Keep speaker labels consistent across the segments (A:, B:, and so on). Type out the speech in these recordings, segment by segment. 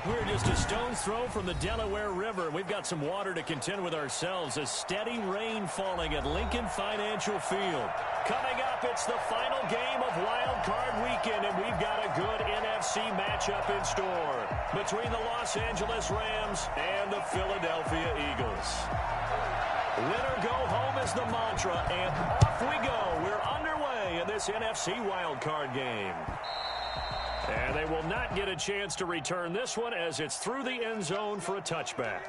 A: We're just a stone's throw from the Delaware River. We've got some water to contend with ourselves. A steady rain falling at Lincoln Financial Field. Coming up, it's the final game of Wildcard Weekend, and we've got a good NFC matchup in store between the Los Angeles Rams and the Philadelphia Eagles. Winner go home is the mantra, and off we go. We're underway in this NFC Wildcard game. And they will not get a chance to return this one as it's through the end zone for a touchback.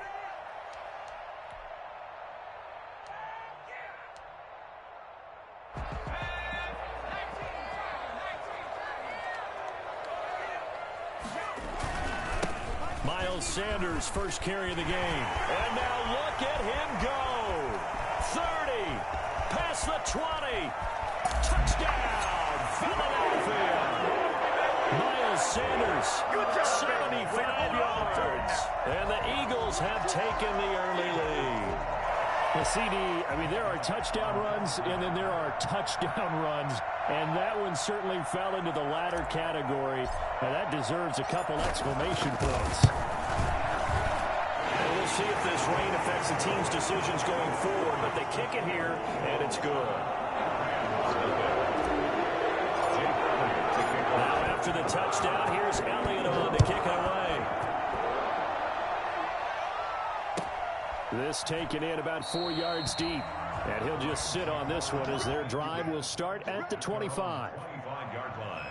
A: Miles Sanders, first carry of the game. And now look at him go. 30, past the 20. Touchdown, Philadelphia. Miles Sanders, 75 yards. And the Eagles have taken the early lead.
B: The CD, I mean, there are touchdown runs, and then there are touchdown runs. And that one certainly fell into the latter category. And that deserves a couple exclamation points.
A: And we'll see if this rain affects the team's decisions going forward. But they kick it here, and it's good. To the touchdown, here's Elliott on to kick it away.
B: This taken in about 4 yards deep. And he'll just sit on this one as their drive will start at the 25.
C: 25-yard line.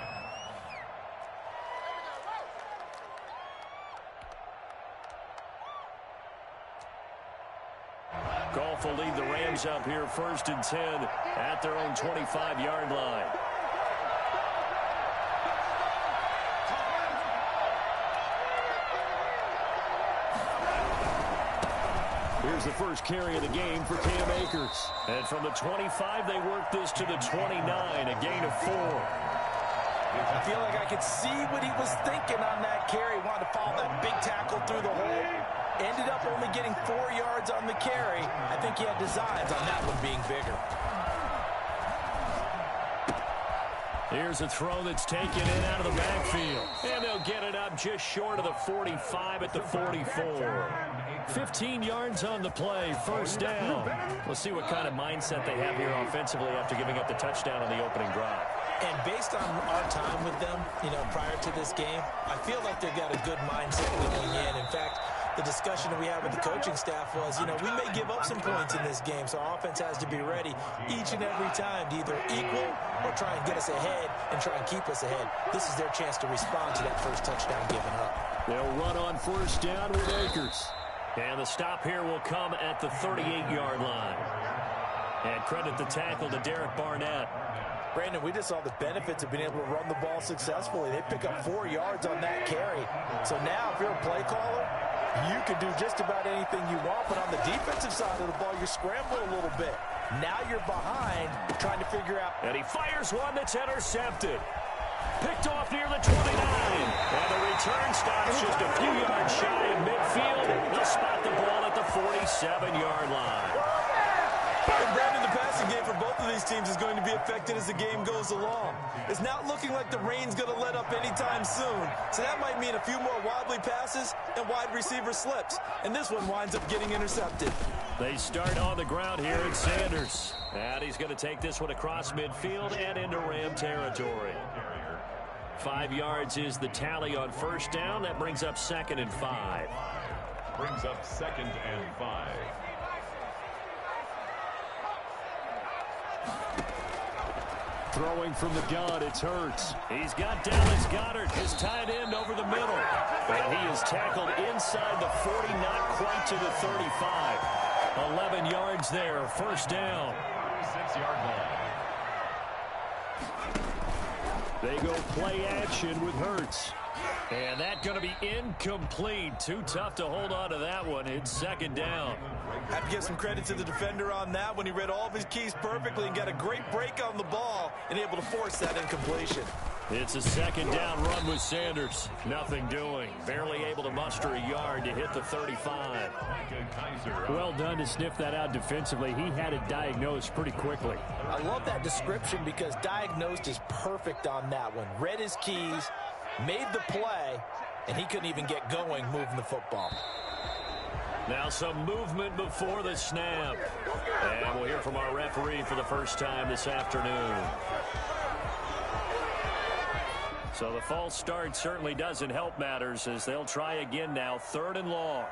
A: Goff will lead the Rams up here 1st and 10 at their own 25-yard line.
B: Here's the first carry of the game for Cam Akers.
A: And from the 25, they work this to the 29, a gain of 4.
D: I feel like I could see what he was thinking on that carry. Wanted to follow that big tackle through the hole. Ended up only getting 4 yards on the carry. I think he had designs on that one being bigger.
A: Here's a throw that's taken in out of the backfield. And they'll get it up just short of the 45 at the 44. 15 yards on the play, first down. We'll see what kind of mindset they have here offensively after giving up the touchdown on the opening drive.
D: And based on our time with them, prior to this game, I feel like they've got a good mindset going in. In fact, the discussion that we had with the coaching staff was, we may give up some points in this game, so our offense has to be ready each and every time to either equal or try and get us ahead and try and keep us ahead. This is their chance to respond to that first touchdown given up.
B: They'll run on first down with Akers.
A: And the stop here will come at the 38-yard line. And credit the tackle to Derek Barnett.
D: Brandon, we just saw the benefits of being able to run the ball successfully. They pick up 4 yards on that carry. So now, if you're a play caller, you can do just about anything you want. But on the defensive side of the ball, you scramble a little bit. Now you're behind, trying to figure out.
A: And he fires one that's intercepted. Picked off near the 29. And the return stops just a few yards shy of midfield. They'll spot the ball at the 47-yard line.
D: And Brandon, the passing game for both of these teams is going to be affected as the game goes along. It's not looking like the rain's going to let up anytime soon. So that might mean a few more wobbly passes and wide receiver slips. And this one winds up getting intercepted.
A: They start on the ground here at Sanders. And he's going to take this one across midfield and into Ram territory. 5 yards is the tally on first down. That brings up 2nd and 5.
C: Brings up 2nd and 5.
B: Throwing from the gun, it's Hurts.
A: He's got Dallas Goedert, his tight end, over the middle. And he is tackled inside the 40, not quite to the 35. 11 yards there, first down.
C: 6-yard line.
B: They go play action with Hurts.
A: And that's going to be incomplete. Too tough to hold on to that one. It's 2nd down.
D: Have to give some credit to the defender on that when he read all of his keys perfectly and got a great break on the ball and able to force that incompletion.
A: It's a 2nd down run with Sanders. Nothing doing. Barely able to muster a yard to hit the 35.
B: Well done to sniff that out defensively. He had it diagnosed pretty quickly.
D: I love that description because diagnosed is perfect on that one. Read his keys, made the play, and he couldn't even get going moving the football.
A: Now some movement before the snap. And we'll hear from our referee for the first time this afternoon. So the false start certainly doesn't help matters as they'll try again now, 3rd and long.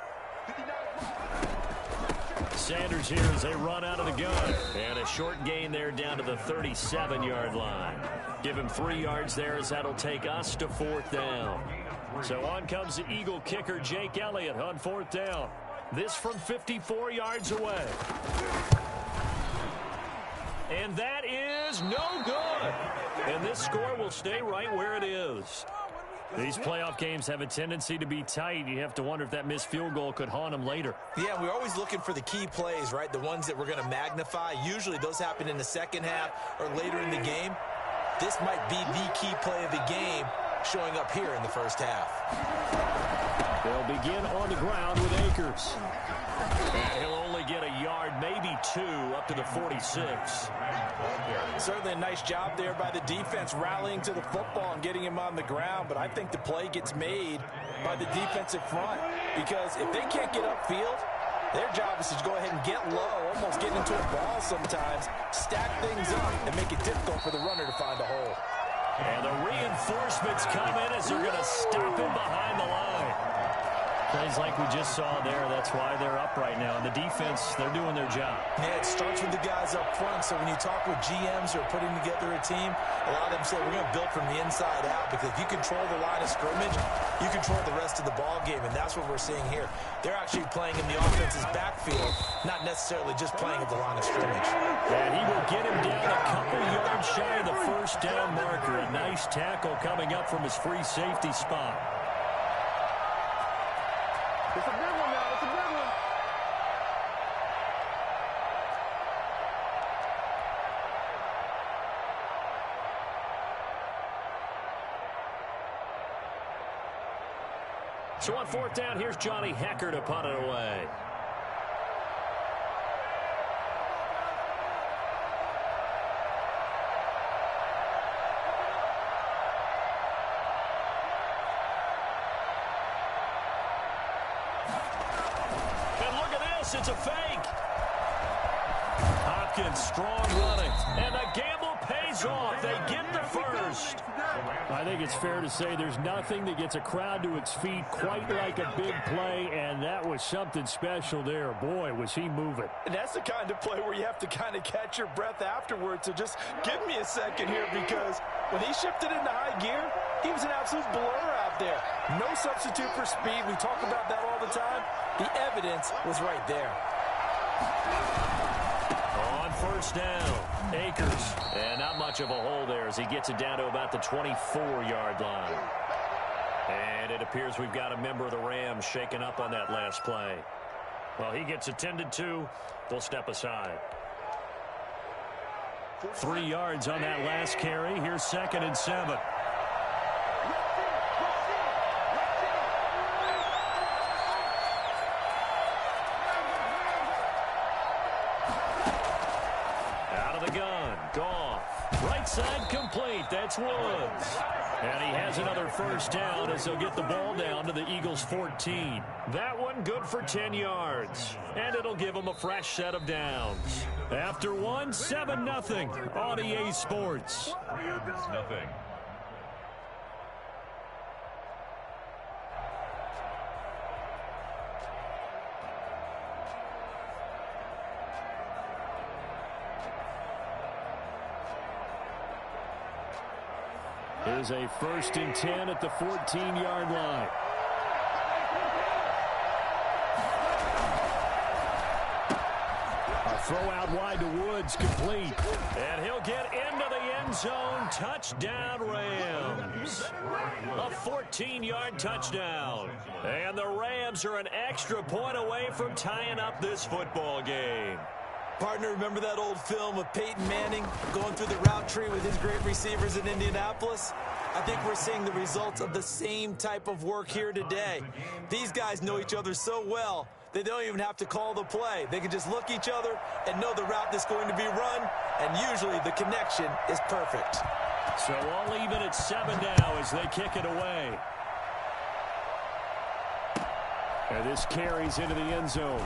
A: Sanders here as they run out of the gun. And a short gain there down to the 37-yard line. Give him 3 yards there as that'll take us to 4th down. So on comes the Eagle kicker, Jake Elliott, on 4th down. This from 54 yards away. And that is no good. And this score will stay right where it is. These playoff games have a tendency to be tight. You have to wonder if that missed field goal could haunt them later.
D: Yeah, we're always looking for the key plays, right? The ones that we're going to magnify. Usually those happen in the second half or later in the game. This might be the key play of the game showing up here in the first half.
B: They'll begin on the ground with Akers.
A: And he'll only get a yard, maybe 2, up to the 46.
D: Certainly a nice job there by the defense rallying to the football and getting him on the ground, but I think the play gets made by the defensive front because if they can't get upfield, their job is to go ahead and get low, almost get into a ball sometimes, stack things up, and make it difficult for the runner to find a hole.
A: And the reinforcements come in as they're going to stop him behind the line.
B: Plays like we just saw there. That's why they're up right now. And the defense, they're doing their job.
D: Yeah, it starts with the guys up front. So when you talk with GMs who are putting together a team, a lot of them say we're going to build from the inside out because if you control the line of scrimmage, you control the rest of the ball game, and that's what we're seeing here. They're actually playing in the offense's backfield, not necessarily just playing at the line of scrimmage.
A: And he will get him down a couple yards shy of the first down marker. A nice tackle coming up from his free safety spot.
E: It's a big one now. It's a big one.
A: So on 4th down, here's Johnny Hecker to punt it away. It's a fake. Hopkins strong running. And the gamble pays off. They get the first.
B: I think it's fair to say there's nothing that gets a crowd to its feet quite like a big play, and that was something special there. Boy, was he moving.
D: And that's the kind of play where you have to kind of catch your breath afterwards. So just give me a second here because when he shifted into high gear, he was an absolute blur out there. No substitute for speed. We talk about that all the time. The evidence was right there.
A: On 1st down, Akers. And not much of a hole there as he gets it down to about the 24-yard line. And it appears we've got a member of the Rams shaken up on that last play. Well, he gets attended to. They'll step aside. 3 yards on that last carry. Here's 2nd and 7. Right side complete. That's Woods. And he has another first down as they'll get the ball down to the Eagles' 14. That one good for 10 yards. And it'll give them a fresh set of downs. After one, 7-0 on EA Sports.
C: 7-0.
B: Here's a 1st and 10 at the 14-yard line. A throw out wide to Woods, complete.
A: And he'll get into the end zone. Touchdown, Rams. A 14-yard touchdown. And the Rams are an extra point away from tying up this football game.
D: Partner, remember that old film of Peyton Manning going through the route tree with his great receivers in Indianapolis? I think we're seeing the results of the same type of work here today. These guys know each other so well, they don't even have to call the play. They can just look each other and know the route that's going to be run, and usually the connection is perfect.
A: So all even at 7 now as they kick it away.
B: And this carries into the end zone.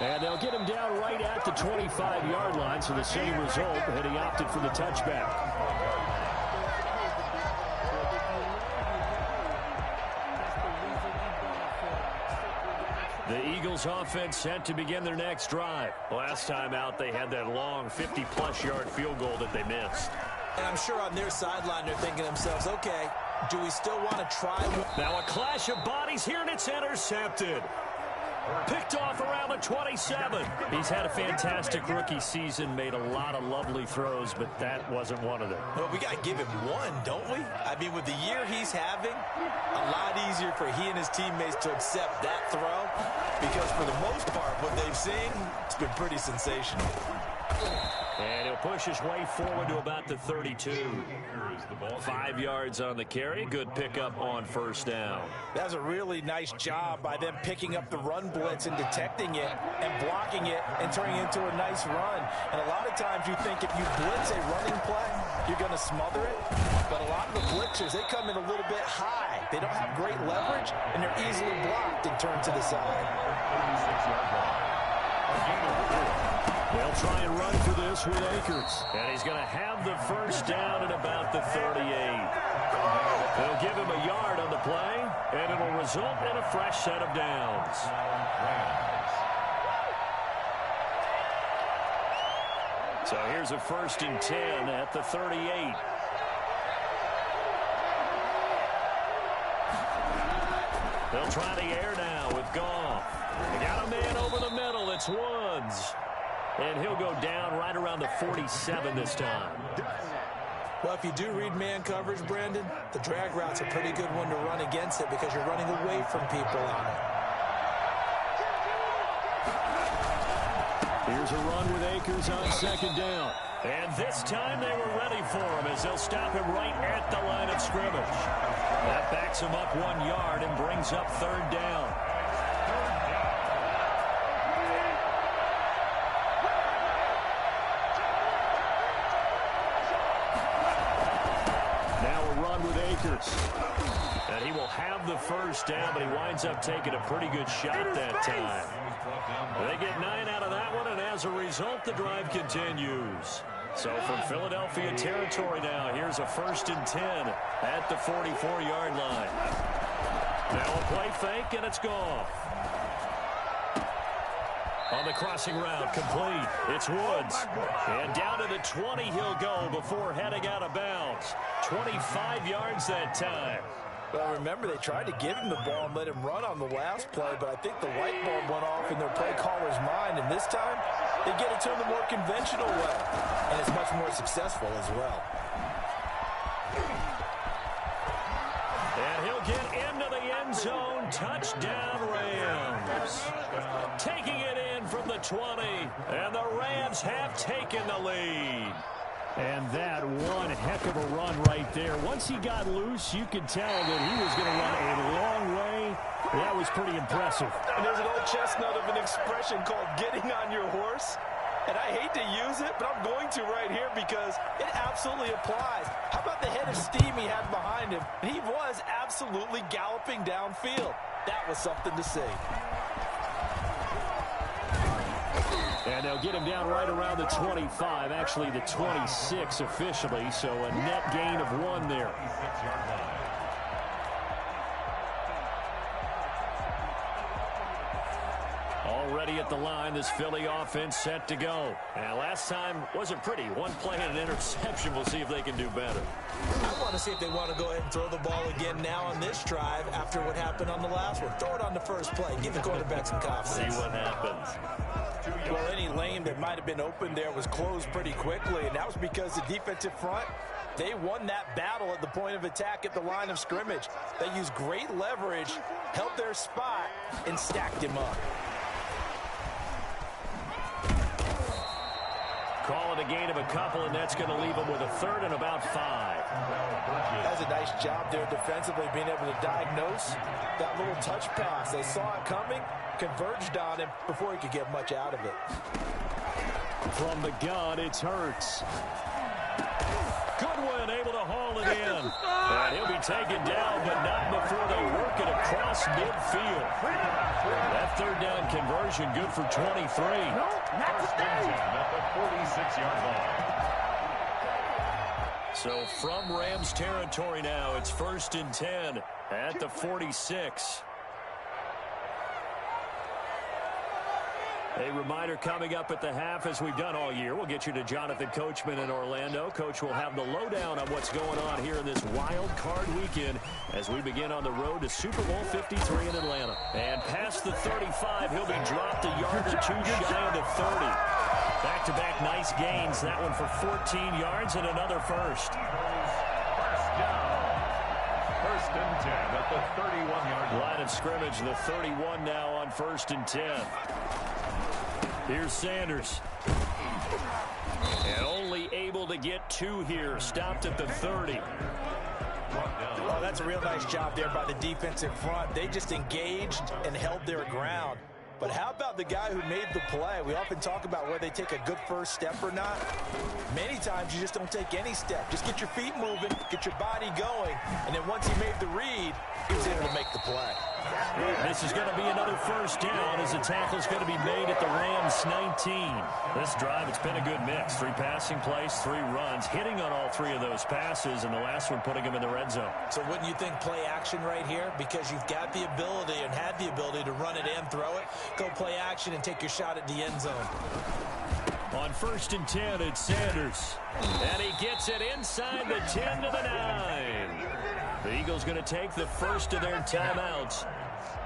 B: And they'll get him down right at the 25-yard line, so the same result, and he opted for the touchback. The Eagles offense set to begin their next drive.
A: Last time out, they had that long 50-plus yard field goal that they missed.
D: And I'm sure on their sideline they're thinking to themselves, okay, do we still want to try?
A: Now a clash of bodies here, and it's intercepted. Picked off around the 27. He's had a fantastic rookie season, made a lot of lovely throws, but that wasn't one of them.
D: Well, we got to give him one, don't we? I mean, with the year he's having, a lot easier for he and his teammates to accept that throw, because for the most part, what they've seen, it's been pretty sensational.
A: And he'll push his way forward to about the 32. 5 yards on the carry. Good pickup on first down.
D: That was a really nice job by them picking up the run blitz and detecting it and blocking it and turning it into a nice run. And a lot of times you think if you blitz a running play, you're going to smother it. But a lot of the blitzers, they come in a little bit high. They don't have great leverage, and they're easily blocked and turned to the side.
B: They'll try and run for this with Akers.
A: And he's going to have the first down at about the 38. They'll give him a yard on the play, and it'll result in a fresh set of downs. So here's a 1st and 10 at the 38. They'll try the air now with Goff. They got a man over the middle. It's Woods. And he'll go down right around the 47 this time.
D: Well, if you do read man coverage, Brandon, the drag route's a pretty good one to run against it because you're running away from people on it.
B: Here's a run with Akers on 2nd down.
A: And this time they were ready for him as they'll stop him right at the line of scrimmage. That backs him up 1 yard and brings up 3rd down. And he will have the first down, but he winds up taking a pretty good shot that time. They get 9 out of that one, and as a result, the drive continues. So from Philadelphia territory now, here's a 1st and 10 at the 44-yard line. Now a play fake, and it's gone. On the crossing route, complete. It's Woods. And down to the 20 he'll go before heading out of bounds. 25 yards that time.
D: Well, remember, they tried to give him the ball and let him run on the last play, but I think the light bulb went off in their play caller's mind, and this time they get it to him the more conventional way, and it's much more successful as well.
A: And he'll get into the end zone. Touchdown, Rams. Taking it in from the 20, and the Rams have taken the lead.
B: And that one heck of a run right there. Once he got loose, you could tell that he was going to run a long way. That was pretty impressive.
D: And there's an old chestnut of an expression called getting on your horse. And I hate to use it, but I'm going to right here because it absolutely applies. How about the head of steam he had behind him? He was absolutely galloping downfield. That was something to see.
B: And they'll get him down right around the 25, actually the 26 officially, so a net gain of 1 there.
A: Already at the line, this Philly offense set to go. And last time wasn't pretty. 1 play and an interception. We'll see if they can do better.
D: I want to see if they want to go ahead and throw the ball again now on this drive after what happened on the last one. Throw it on the first play. Give the quarterback some confidence.
A: See what happens.
D: Well, any lane that might have been open there was closed pretty quickly, and that was because the defensive front, they won that battle at the point of attack at the line of scrimmage. They used great leverage, held their spot, and stacked him up.
A: Call it a gain of a couple, and that's going to leave them with a 3rd and about 5.
D: That was a nice job there defensively, being able to diagnose that little touch pass. They saw it coming, converged on him before he could get much out of it.
B: From the gun, it's Hurts.
A: Goodwin able to haul it in. And he'll be taken down, but not before they work it across midfield. That third down conversion good for 23.
C: No, not today. At the 46-yard line.
A: So from Rams territory now, it's 1st and 10 at the 46. A reminder coming up at the half, as we've done all year. We'll get you to Jonathan Coachman in Orlando. Coach will have the lowdown on what's going on here in this wild card weekend as we begin on the road to Super Bowl 53 in Atlanta. And past the 35, he'll be dropped a yard or two shy of the 30. Back-to-back nice gains. That one for 14 yards and another first.
C: First down. 1st and 10 at the 31-yard line.
A: Line of scrimmage, the 31 now on 1st and 10. Here's Sanders. And only able to get 2 here. Stopped at the 30.
D: Oh, that's a real nice job there by the defensive front. They just engaged and held their ground. But how about the guy who made the play? We often talk about whether they take a good first step or not. Many times you just don't take any step. Just get your feet moving, get your body going, and then once he made the read, he was able to make the play.
A: This is going to be another first down as the tackle's going to be made at the Rams 19. This drive, it's been a good mix. 3 passing plays, 3 runs, hitting on all 3 of those passes, and the last one putting them in the red zone.
D: So wouldn't you think play action right here? Because you've got the ability and had the ability to run it and throw it. Go play action and take your shot at the end zone.
A: On 1st and 10, it's Sanders. And he gets it inside the 10 to the 9. The Eagles going to take the first of their timeouts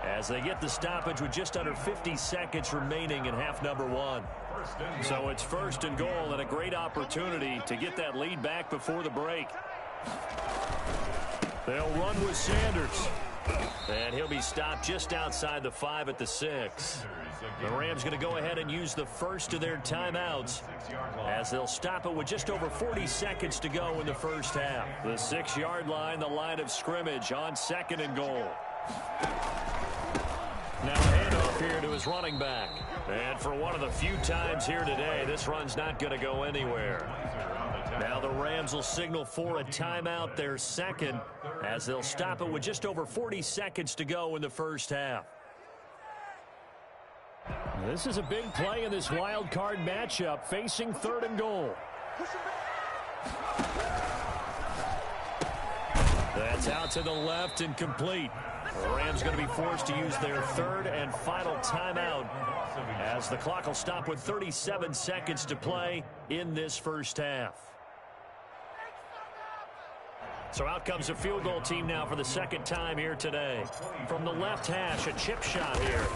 A: as they get the stoppage with just under 50 seconds remaining in half number 1. So it's 1st and goal and a great opportunity to get that lead back before the break. They'll run with Sanders. And he'll be stopped just outside the 5 at the 6. The Rams going to go ahead and use the first of their timeouts as they'll stop it with just over 40 seconds to go in the first half. The 6-yard line, the line of scrimmage on 2nd and goal. Now handoff here to his running back. And for one of the few times here today, this run's not going to go anywhere. Now the Rams will signal for a timeout, their second, as they'll stop it with just over 40 seconds to go in the first half. This is a big play in this wild card matchup, facing 3rd and goal. That's out to the left and complete. The Rams going to be forced to use their 3rd and final timeout as the clock will stop with 37 seconds to play in this first half. So out comes a field goal team now for the 2nd time here today. From the left hash, a chip shot here.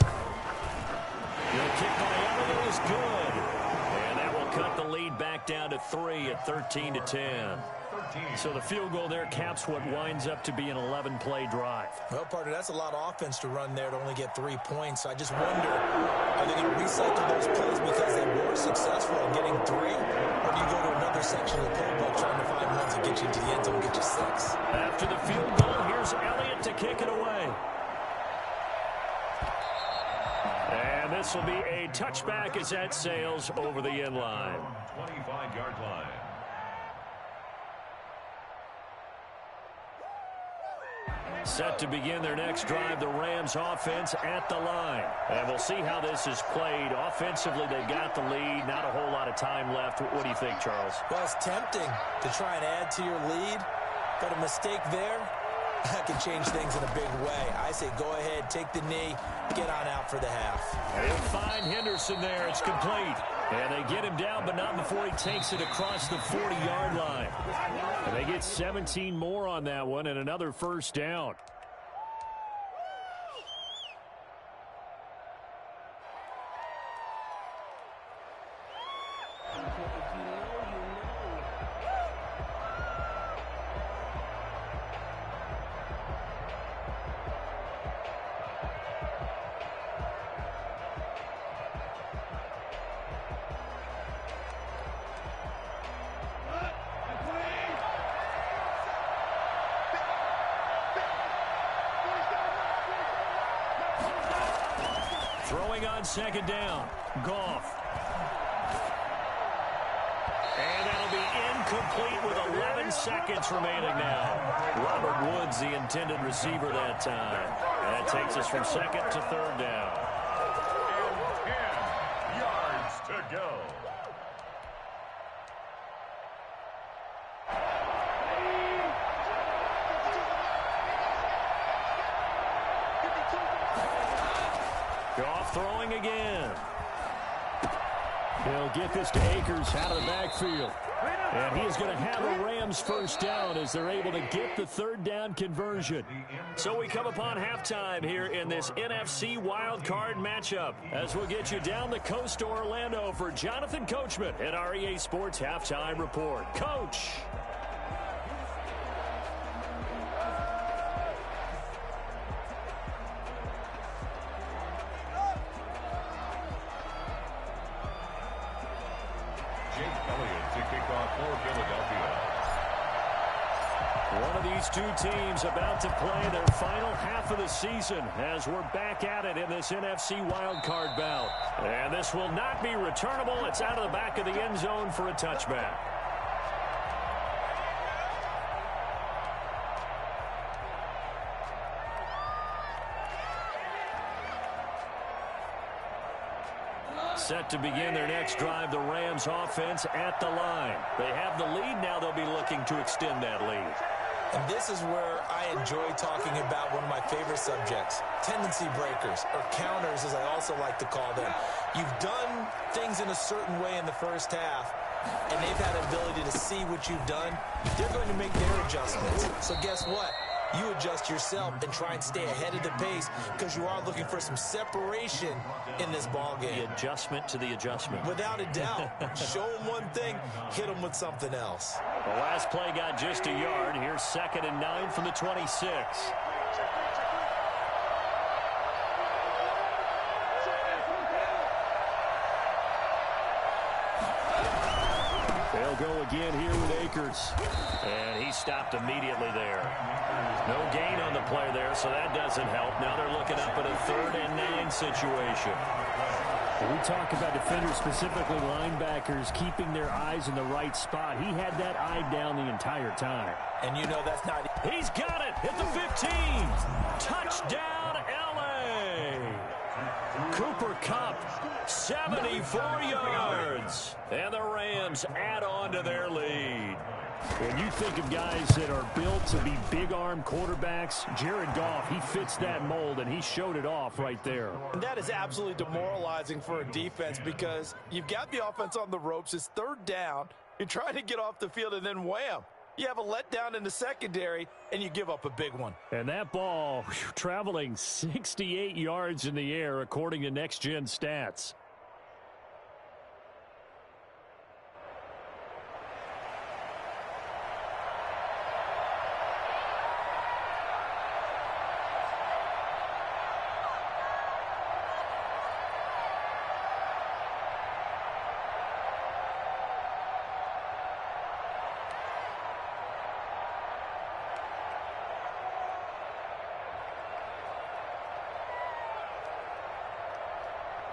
A: The kick by Everett is good. And that will cut the lead back down to 3 at 13-10. So the field goal there caps what winds up to be an 11-play drive.
D: Well, partner, that's a lot of offense to run there to only get 3 points. I just wonder, are they going to recycle those plays because they were successful in getting 3? Or do you go to another section of the playbook trying to find ones that get you to the end zone and get you 6?
A: After the field goal, here's Elliott to kick it away. And this will be a touchback as that sails over the end line.
C: 25-yard line.
A: Set to begin their next drive, the Rams offense at the line. And we'll see how this is played. Offensively, they've got the lead. Not a whole lot of time left. What do you think, Charles?
D: Well, it's tempting to try and add to your lead, but a mistake there, that can change things in a big way. I say go ahead, take the knee, get on out for the half.
A: And he'll find Henderson there. It's complete. And they get him down, but not before he takes it across the 40-yard line. And they get 17 more on that one and another first down. Throwing on 2nd down. Goff. And that'll be complete with 11 seconds remaining now. Robert Woods, the intended receiver that time. And that takes us from second to third down.
C: And 10 yards to go.
A: Goff throwing again.
B: He'll get this to Akers out of the backfield. And he's going to have a Rams first down as they're able to get the third down conversion.
A: So we come upon halftime here in this NFC Wildcard matchup as we'll get you down the coast to Orlando for Jonathan Coachman at our EA Sports Halftime Report. Coach. One of these two teams about to play their final half of the season as we're back at it in this NFC wildcard bout. And this will not be returnable. It's out of the back of the end zone for a touchback. Set to begin their next drive, the Rams offense at the line. They have the lead. Now they'll be looking to extend that lead.
D: And this is where I enjoy talking about one of my favorite subjects, tendency breakers, or counters as I also like to call them. You've done things in a certain way in the first half, and they've had the ability to see what you've done. They're going to make their adjustments. So guess what? You adjust yourself and try and stay ahead of the pace because you are looking for some separation in this ball game.
A: The adjustment to the adjustment.
D: Without a doubt. Show them one thing, hit them with something else.
A: The last play got just a yard. Here's 2nd and 9 from the 26.
B: They'll go again here with Akers.
A: And he stopped immediately there. No gain on the play there, so that doesn't help. Now they're looking up at a 3rd and 9 situation.
B: When we talk about defenders, specifically linebackers, keeping their eyes in the right spot. He had that eye down the entire time.
D: And you know that's not...
A: He's got it at the 15. Touchdown, L.A. Cooper Kupp, 74 yards. And the Rams add on to their lead.
B: When you think of guys that are built to be big-arm quarterbacks, Jared Goff, he fits that mold, and he showed it off right there.
F: And that is absolutely demoralizing for a defense because you've got the offense on the ropes. It's 3rd down. You're trying to get off the field, and then wham. You have a letdown in the secondary, and you give up a big one.
B: And that ball traveling 68 yards in the air, according to Next Gen Stats.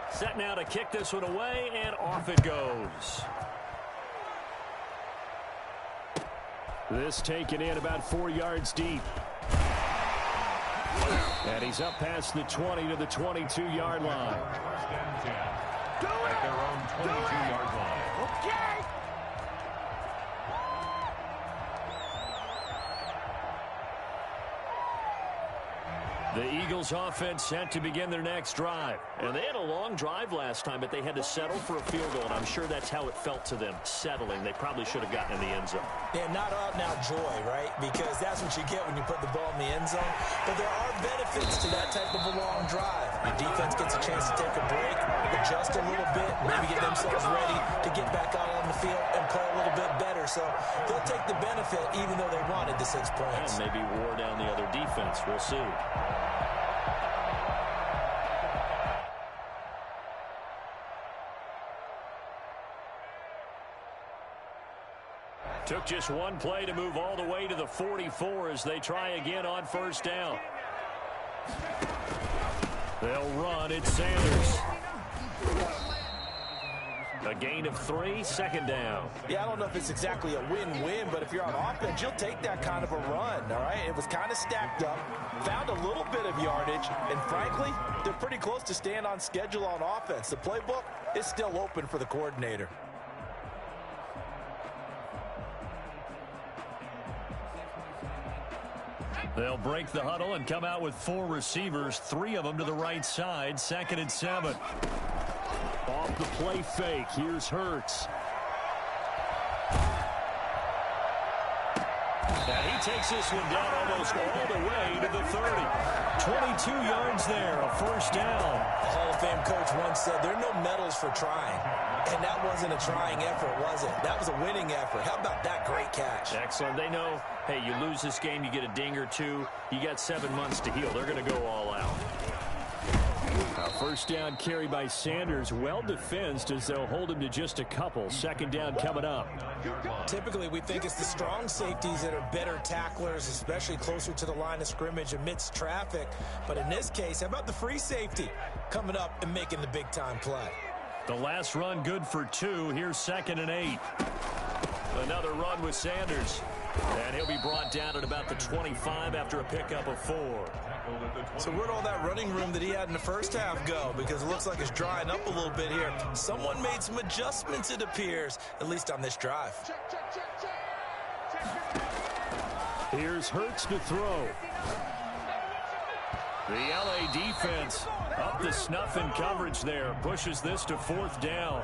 A: Set now to kick this one away, and off it goes.
B: This taken in about 4 yards deep. And he's up past the 20 to the 22-yard line.
C: 1st and 10. At their own 22-yard line.
E: Okay.
A: The Eagles offense set to begin their next drive. And they had a long drive last time, but they had to settle for a field goal, and I'm sure that's how it felt to them, settling. They probably should have gotten in the end zone.
D: Yeah, not out now joy, right? Because that's what you get when you put the ball in the end zone. But there are benefits to that type of a long drive. Your defense gets a chance to take a break, adjust a little bit, maybe get themselves ready to get back out on the field and play a little bit better. So they'll take the benefit even though they wanted the 6 points.
A: And maybe wore down the other defense. We'll see. Took just one play to move all the way to the 44 as they try again on 1st down. They'll run. It's Sanders. A gain of 3, second down.
F: Yeah, I don't know if it's exactly a win-win, but if you're on offense, you'll take that kind of a run, all right? It was kind of stacked up, found a little bit of yardage, and frankly, they're pretty close to staying on schedule on offense. The playbook is still open for the coordinator.
A: They'll break the huddle and come out with 4 receivers, 3 of them to the right side, 2nd and 7.
B: Off the play fake, here's Hurts.
A: And he takes this one down almost all the way to the 30. 22 yards there, a first down.
D: The Hall of Fame coach once said there are no medals for trying. And that wasn't a trying effort, was it? That was a winning effort. How about that great catch?
A: Excellent. They know, hey, you lose this game, you get a ding or 2. You got 7 months to heal. They're going to go all out.
B: A first down carry by Sanders, well defensed as they'll hold him to just a couple. 2nd down coming up.
D: Typically, we think it's the strong safeties that are better tacklers, especially closer to the line of scrimmage amidst traffic. But in this case, how about the free safety coming up and making the big-time play?
A: The last run good for 2. Here's 2nd and 8. Another run with Sanders. And he'll be brought down at about the 25 after a pickup of 4.
D: So where'd all that running room that he had in the first half go? Because it looks like it's drying up a little bit here. Someone made some adjustments, it appears, at least on this drive.
B: Here's Hurts to throw.
A: The LA defense up the snuff in coverage there. Pushes this to 4th down.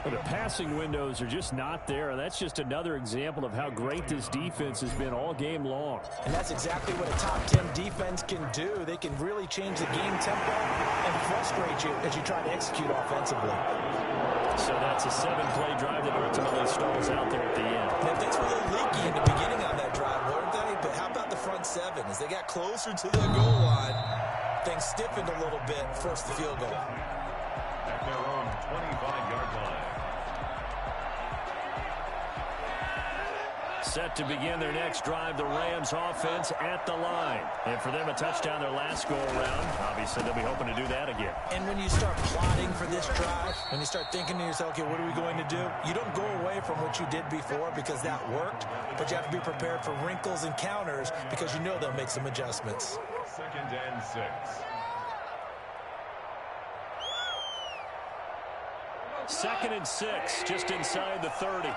B: Well, the passing windows are just not there. That's just another example of how great this defense has been all game long.
D: And that's exactly what a top 10 defense can do. They can really change the game tempo and frustrate you as you try to execute offensively.
A: So that's a 7-play drive that ultimately stalls out there at the end.
D: Now, things were a little leaky in the beginning on that drive, weren't they? But how about the front 7? As they got closer to the goal line, things stiffened a little bit, forced the field goal.
C: At their own 25-yard line.
A: Set to begin their next drive, the Rams offense at the line. And for them, a touchdown their last go-around. Obviously, they'll be hoping to do that again.
D: And when you start plotting for this drive, when you start thinking to yourself, okay, what are we going to do? You don't go away from what you did before because that worked, but you have to be prepared for wrinkles and counters because you know they'll make some adjustments.
C: 2nd and 6.
A: Second and 6, just inside the 30.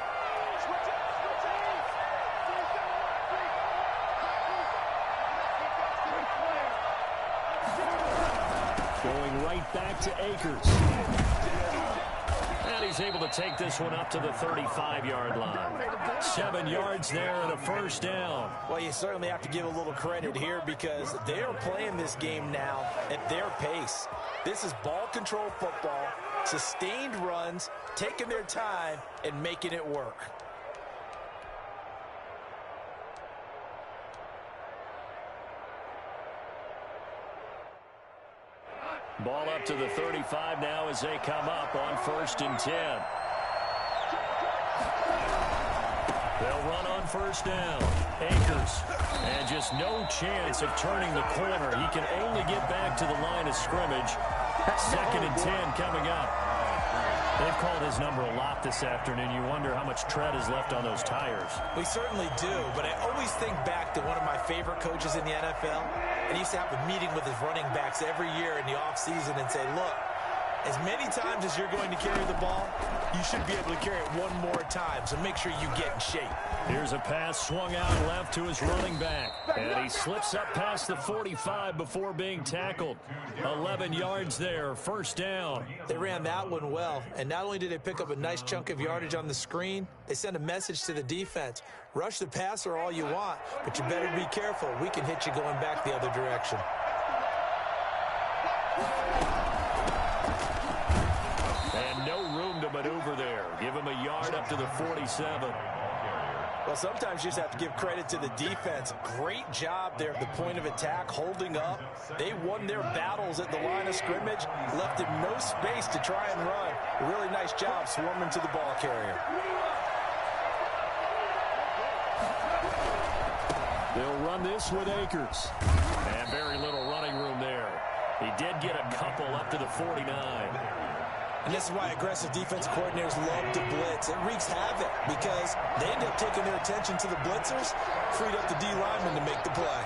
B: Going right back to Akers.
A: And he's able to take this one up to the 35-yard line. 7 yards there and a first down.
D: Well, you certainly have to give a little credit here because they are playing this game now at their pace. This is ball control football, sustained runs, taking their time, and making it work.
A: Ball up to the 35 now as they come up on 1st and 10. They'll run on 1st down. Akers. And just no chance of turning the corner. He can only get back to the line of scrimmage. 2nd and 10 coming up. They've called his number a lot this afternoon. You wonder how much tread is left on those tires.
D: We certainly do, but I always think back to one of my favorite coaches in the NFL. And he used to have a meeting with his running backs every year in the offseason and say, look, as many times as you're going to carry the ball, you should be able to carry it one more time, so make sure you get in shape.
A: Here's a pass swung out left to his running back. And he slips up past the 45 before being tackled. 11 yards there, first down.
D: They ran that one well, and not only did they pick up a nice chunk of yardage on the screen, they sent a message to the defense. Rush the passer all you want, but you better be careful. We can hit you going back the other direction.
A: And no room to maneuver there. Give him a yard up to the 47.
D: Well, sometimes you just have to give credit to the defense. Great job there at the point of attack, holding up. They won their battles at the line of scrimmage, left him no space to try and run. A really nice job swarming to the ball carrier.
B: They'll run this with Akers.
A: And very little running room there. He did get a couple up to the 49.
D: And this is why aggressive defense coordinators love to blitz. It wreaks havoc because they end up taking their attention to the blitzers, freed up the D lineman to make the play.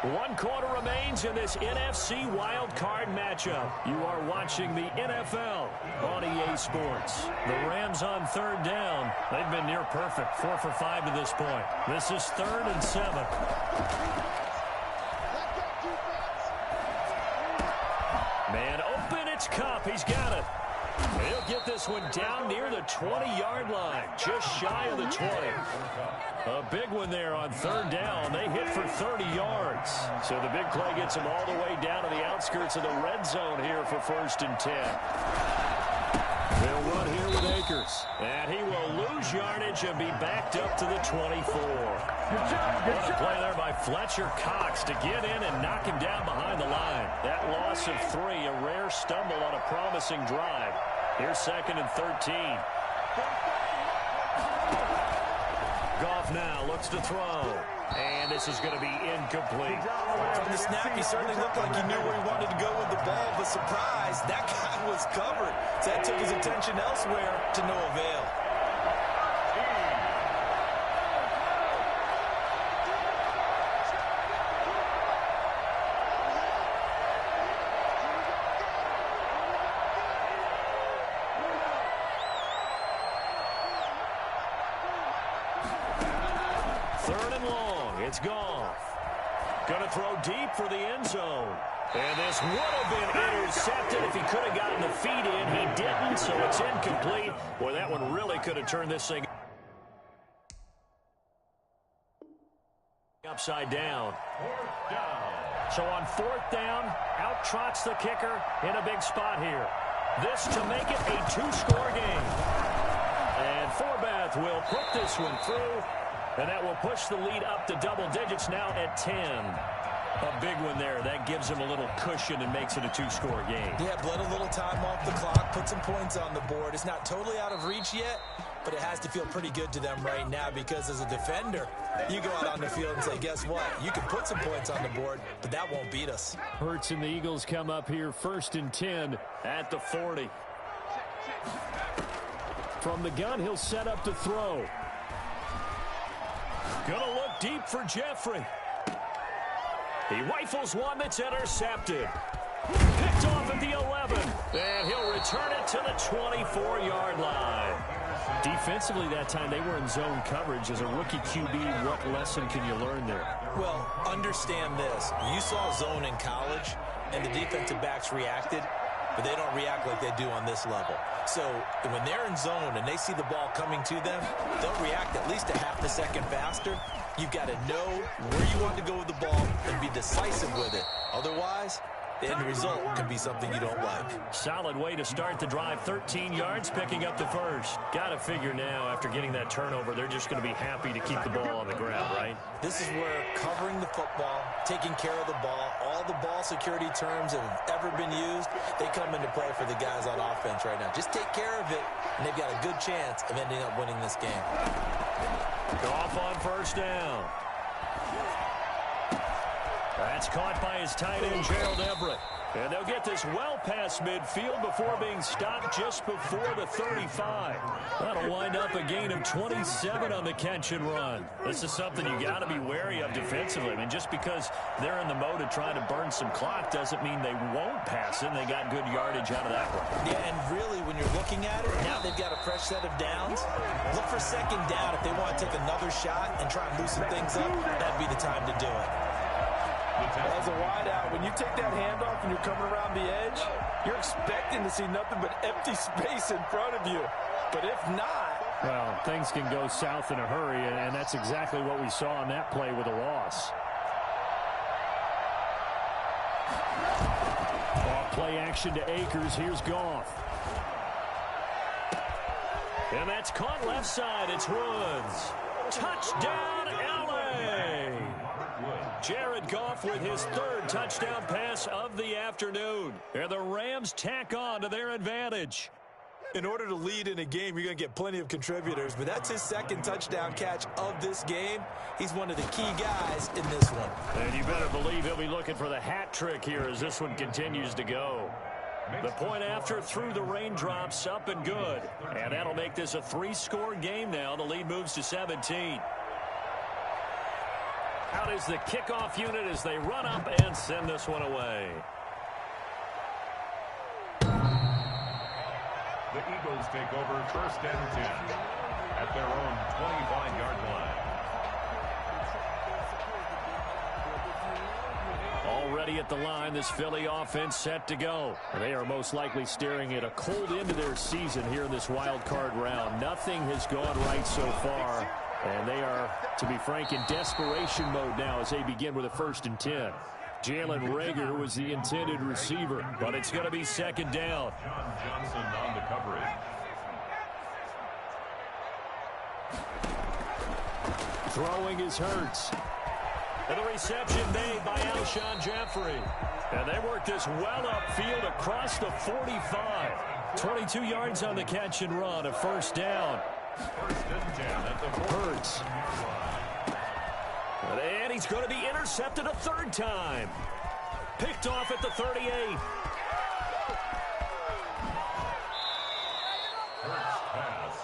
A: 1 quarter remains in this NFC Wildcard matchup. You are watching the NFL on EA Sports. The Rams on 3rd down. They've been near perfect, 4 for 5 to this point. This is 3rd and 7. Man open, it's Cup. He's got it. He'll get this one down near the 20-yard line, just shy of the 20. A big one there on 3rd down. They hit for 30 yards. So the big play gets them all the way down to the outskirts of the red zone here for 1st and 10. They'll run here with Akers. And he will lose yardage and be backed up to the 24. What a play there by Fletcher Cox to get in and knock him down behind the line. That loss of 3, a rare stumble on a promising drive. Here's 2nd and 13. Goff now looks to throw. And this is going to be incomplete.
D: From the snap, he certainly looked like he knew where he wanted to go with the ball, but surprise, that guy was covered. So that took his attention elsewhere to no avail.
A: It's Goff. Gonna throw deep for the end zone. And this would have been intercepted if he could have gotten the feet in. He didn't, so it's incomplete. Boy, that one really could have turned this thing upside down. So on 4th down, out trots the kicker in a big spot here. This to make it a 2-score game. And Forbath will put this one through. And that will push the lead up to double digits now at 10. A big one there. That gives them a little cushion and makes it a 2-score game.
D: Yeah, bled a little time off the clock, put some points on the board. It's not totally out of reach yet, but it has to feel pretty good to them right now because as a defender, you go out on the field and say, guess what? You can put some points on the board, but that won't beat us.
B: Hurts and the Eagles come up here 1st and 10
A: at the 40.
B: From the gun, he'll set up to throw.
A: Gonna look deep for Jeffrey. He rifles one that's intercepted. Picked off at the 11. And he'll return it to the 24-yard line.
B: Defensively that time, they were in zone coverage. As a rookie QB, what lesson can you learn there?
D: Well, understand this. You saw zone in college, and the defensive backs reacted, but they don't react like they do on this level. So when they're in zone and they see the ball coming to them, they'll react at least a half a second faster. You've got to know where you want to go with the ball and be decisive with it. Otherwise, the end result can be something you don't like.
A: Solid way to start the drive. 13 yards, picking up the first. Got to figure now, after getting that turnover, they're just going to be happy to keep the ball on the ground, right?
D: This is where covering the football, taking care of the ball, all the ball security terms that have ever been used, they come into play for the guys on offense right now. Just take care of it, and they've got a good chance of ending up winning this game.
A: Goff on 1st down. That's caught by his tight end, Gerald Everett. And they'll get this well past midfield before being stopped just before the 35. That'll wind up a gain of 27 on the catch and run. This is something you got to be wary of defensively. I mean, just because they're in the mode of trying to burn some clock doesn't mean they won't pass it. They got good yardage out of that one.
D: Yeah, and really, when you're looking at it, now they've got a fresh set of downs. Look for 2nd down if they want to take another shot and try and loosen things up. That'd be the time to do it.
F: As a wideout, when you take that handoff and you're coming around the edge, you're expecting to see nothing but empty space in front of you. But if not...
B: Well, things can go south in a hurry, and that's exactly what we saw on that play with a loss. Play action to Akers. Here's Goff.
A: And that's caught left side. It's Woods. Touchdown, L.A. Jared Goff with his 3rd touchdown pass of the afternoon. And the Rams tack on to their advantage.
D: In order to lead in a game, you're going to get plenty of contributors, but that's his second touchdown catch of this game. He's one of the key guys in this one.
A: And you better believe he'll be looking for the hat trick here as this one continues to go. The point after through the raindrops, up and good. And that'll make this a 3-score game now. The lead moves to 17. Out is the kickoff unit as they run up and send this one away.
C: The Eagles take over 1st and 10 at their own 25-yard line.
A: Already at the line, this Philly offense set to go. They are most likely staring at a cold end to their season here in this wild card round. Nothing has gone right so far, and they are, to be frank, in desperation mode now as they begin with a 1st and 10. Jalen Reagor was the intended receiver, but it's going to be 2nd down.
C: John Johnson on the coverage.
A: Throwing is Hurts. And the reception made by Alshon Jeffrey. And they work this well upfield across the 45. 22 yards on the catch and run, a 1st down.
C: 1st and 10 at the
A: Hurts. And he's going to be intercepted a 3rd time. Picked off at the 38.
C: Hurts pass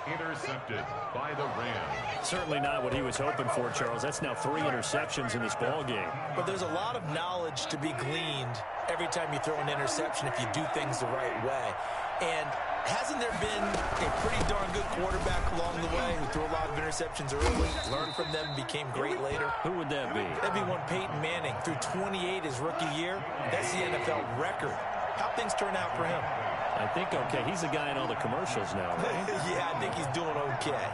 C: intercepted by the Rams.
A: Certainly not what he was hoping for, Charles. That's now 3 interceptions in this ball game.
D: But there's a lot of knowledge to be gleaned every time you throw an interception if you do things the right way. And hasn't there been a pretty darn good quarterback along the way who threw a lot of interceptions early, learned from them, became great later?
A: Who would that be?
D: That'd be one Peyton Manning. Threw 28 his rookie year. That's the NFL record. How'd things turn out for him?
A: I think okay. He's the guy in all the commercials now, right?
D: Yeah, I think he's doing okay.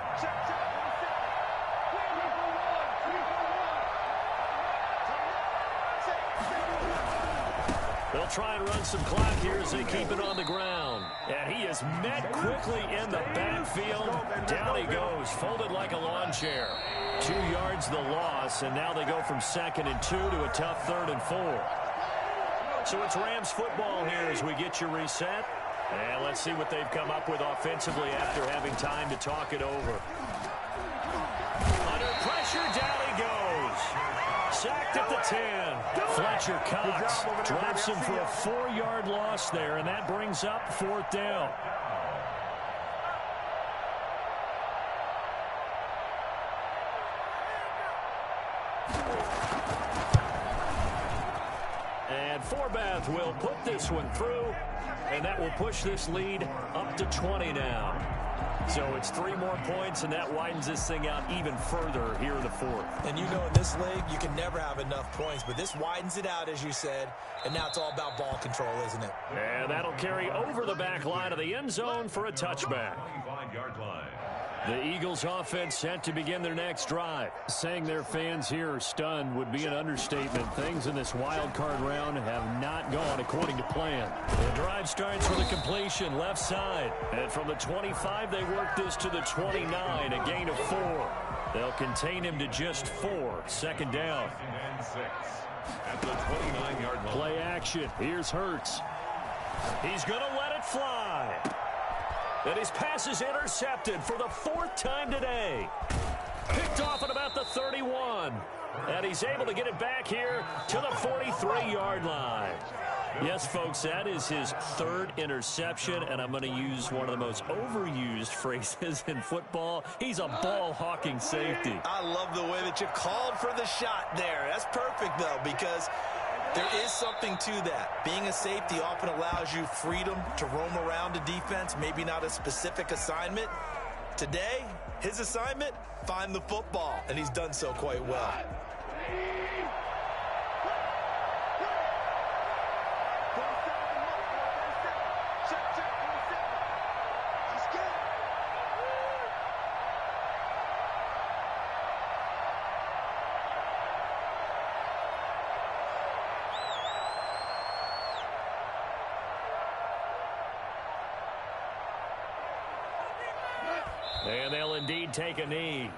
A: They'll try and run some clock here as they keep it on the ground. And he is met quickly in the backfield. Down he goes, folded like a lawn chair. 2 yards the loss, and now they go from 2nd and 2 to a tough 3rd and 4. So it's Rams football here as we get you reset. And let's see what they've come up with offensively after having time to talk it over. Under pressure, down he goes. Sacked at the 10. Fletcher Cox drops him for a 4-yard loss there, and that brings up 4th down. And Forbath will put this one through, and that will push this lead up to 20 now. So it's 3 more points, and that widens this thing out even further here in the 4th.
D: And you know in this league, you can never have enough points, but this widens it out, as you said, and now it's all about ball control, isn't it?
A: And that'll carry over the back line of the end zone for a touchback.
C: 25-yard line.
A: The Eagles offense set to begin their next drive. Saying their fans here are stunned would be an understatement. Things in this wild card round have not gone according to plan. The drive starts with a completion left side. And from the 25, they work this to the 29, a gain of 4. They'll contain him to just 4. 2nd down.
C: 2nd and 6 at the 29-yard line.
A: Play action. Here's Hurts. He's going to let it fly. And his pass is intercepted for the 4th time today. Picked off at about the 31. And he's able to get it back here to the 43-yard line. Yes, folks, that is his 3rd interception, and I'm going to use one of the most overused phrases in football. He's a ball-hawking safety.
D: I love the way that you called for the shot there. That's perfect, though, because there is something to that. Being a safety often allows you freedom to roam around a defense, maybe not a specific assignment. Today, his assignment, find the football, and he's done so quite well.
A: And they'll indeed take a knee.